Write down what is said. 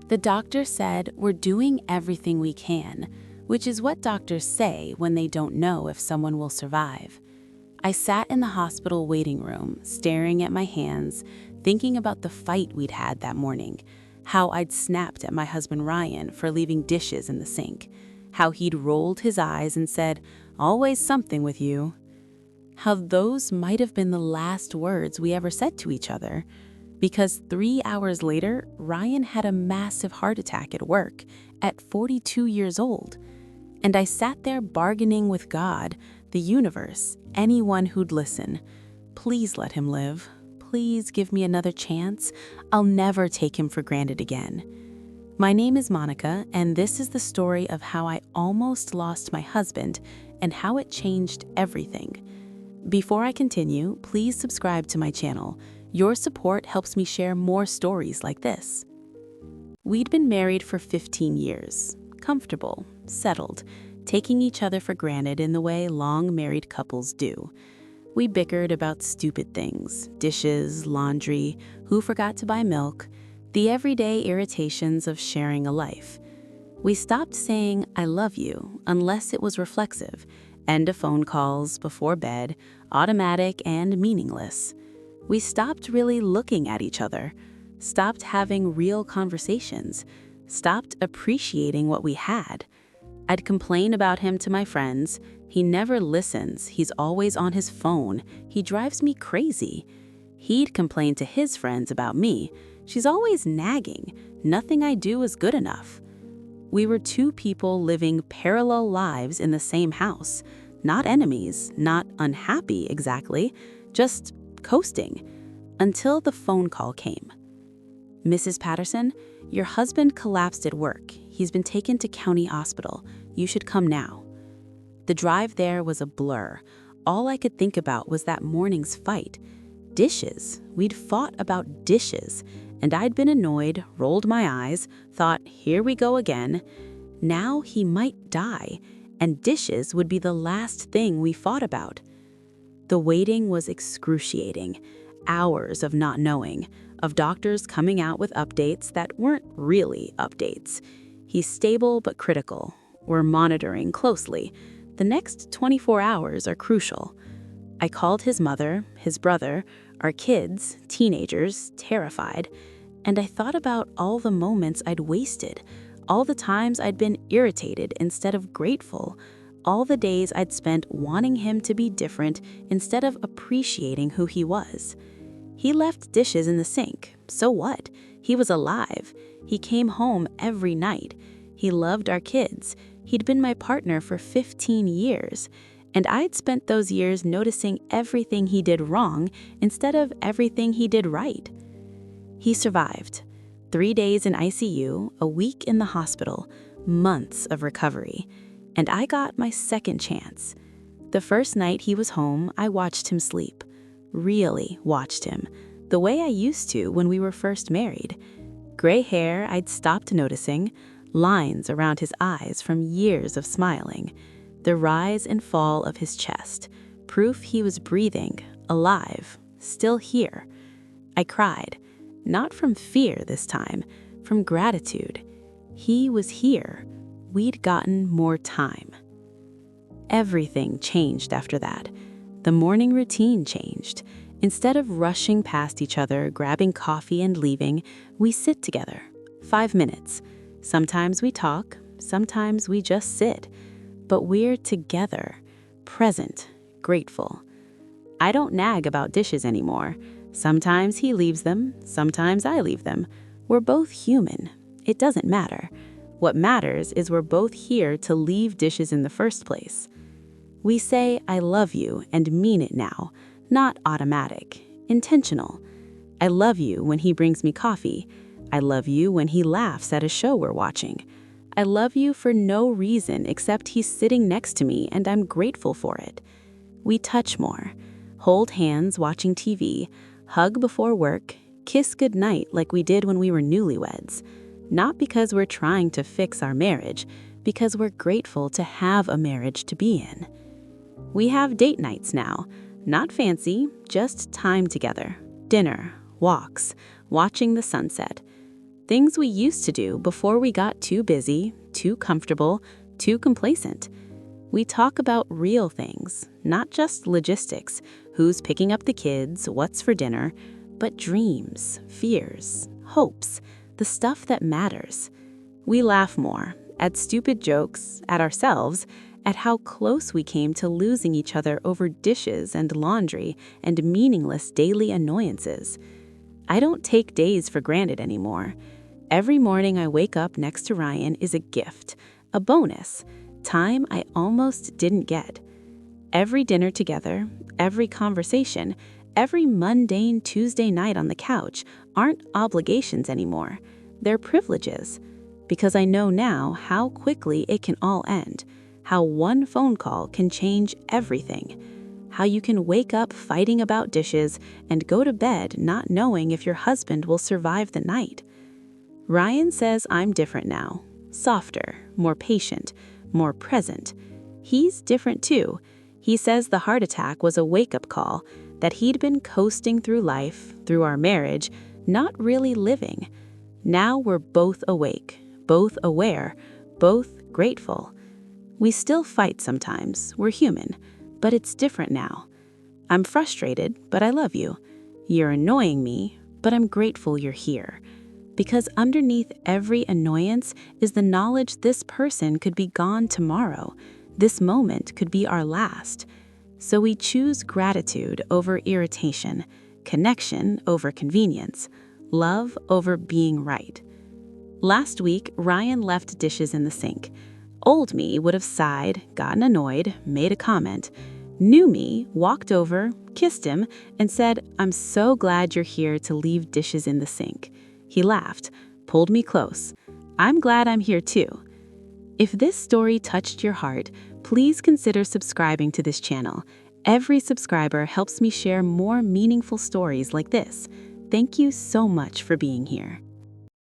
The doctor said we're doing everything we can, which is what doctors say when they don't know if someone will survive. I sat in the hospital waiting room, staring at my hands, thinking about the fight we'd had that morning, how I'd snapped at my husband Ryan for leaving dishes in the sink, how he'd rolled his eyes and said, "Always something with you." How those might have been the last words we ever said to each other, because 3 hours later, Ryan had a massive heart attack at work at 42 years old. And I sat there bargaining with God, the universe, anyone who'd listen. Please let him live. Please give me another chance. I'll never take him for granted again. My name is Monica, and this is the story of how I almost lost my husband and how it changed everything. Before I continue, please subscribe to my channel. Your support helps me share more stories like this. We'd been married for 15 years, comfortable, settled, taking each other for granted in the way long married couples do. We bickered about stupid things, dishes, laundry, who forgot to buy milk, the everyday irritations of sharing a life. We stopped saying, "I love you," unless it was reflexive, end of phone calls, before bed, automatic and meaningless. We stopped really looking at each other, stopped having real conversations, stopped appreciating what we had. I'd complain about him to my friends. He never listens. He's always on his phone. He drives me crazy. He'd complain to his friends about me. She's always nagging. Nothing I do is good enough. We were two people living parallel lives in the same house. Not enemies, not unhappy exactly, just coasting. Until the phone call came. "Mrs. Patterson, your husband collapsed at work. He's been taken to county hospital. You should come now." The drive there was a blur. All I could think about was that morning's fight. Dishes. We'd fought about dishes. And I'd been annoyed, rolled my eyes, thought, here we go again. Now he might die, and dishes would be the last thing we fought about. The waiting was excruciating. Hours of not knowing, of doctors coming out with updates that weren't really updates. He's stable but critical. We're monitoring closely. The next 24 hours are crucial. I called his mother, his brother, our kids, teenagers, terrified, and I thought about all the moments I'd wasted, all the times I'd been irritated instead of grateful, all the days I'd spent wanting him to be different instead of appreciating who he was. He left dishes in the sink. So what? He was alive. He came home every night. He loved our kids. He'd been my partner for 15 years. And I'd spent those years noticing everything he did wrong instead of everything he did right. He survived. 3 days in ICU, a week in the hospital, months of recovery. And I got my second chance. The first night he was home, I watched him sleep. Really watched him, the way I used to when we were first married. Gray hair I'd stopped noticing, lines around his eyes from years of smiling, the rise and fall of his chest, proof he was breathing, alive, still here. I cried, not from fear this time, from gratitude. He was here. We'd gotten more time. Everything changed after that. The morning routine changed. Instead of rushing past each other, grabbing coffee and leaving, we sit together. 5 minutes. Sometimes we talk, sometimes we just sit. But we're together, present, grateful. I don't nag about dishes anymore. Sometimes he leaves them, sometimes I leave them. We're both human. It doesn't matter. What matters is we're both here to leave dishes in the first place. We say, "I love you," and mean it now, not automatic, intentional. I love you when he brings me coffee. I love you when he laughs at a show we're watching. I love you for no reason except he's sitting next to me and I'm grateful for it. We touch more, hold hands watching TV, hug before work, kiss goodnight like we did when we were newlyweds. Not because we're trying to fix our marriage, because we're grateful to have a marriage to be in. We have date nights now. Not fancy, just time together. Dinner, walks, watching the sunset. Things we used to do before we got too busy, too comfortable, too complacent. We talk about real things, not just logistics, who's picking up the kids, what's for dinner, but dreams, fears, hopes, the stuff that matters. We laugh more, at stupid jokes, at ourselves, at how close we came to losing each other over dishes and laundry and meaningless daily annoyances. I don't take days for granted anymore. Every morning I wake up next to Ryan is a gift, a bonus, time I almost didn't get. Every dinner together, every conversation, every mundane Tuesday night on the couch aren't obligations anymore. They're privileges. Because I know now how quickly it can all end, how one phone call can change everything, how you can wake up fighting about dishes and go to bed not knowing if your husband will survive the night. Ryan says I'm different now, softer, more patient, more present. He's different too. He says the heart attack was a wake-up call, that he'd been coasting through life, through our marriage, not really living. Now we're both awake, both aware, both grateful. We still fight sometimes, we're human, but it's different now. I'm frustrated, but I love you. You're annoying me, but I'm grateful you're here. Because underneath every annoyance is the knowledge this person could be gone tomorrow. This moment could be our last. So we choose gratitude over irritation, connection over convenience, love over being right. Last week, Ryan left dishes in the sink. Old me would have sighed, gotten annoyed, made a comment. New me walked over, kissed him, and said, "I'm so glad you're here to leave dishes in the sink." He laughed, pulled me close. I'm glad I'm here too. If this story touched your heart, please consider subscribing to this channel. Every subscriber helps me share more meaningful stories like this. Thank you so much for being here.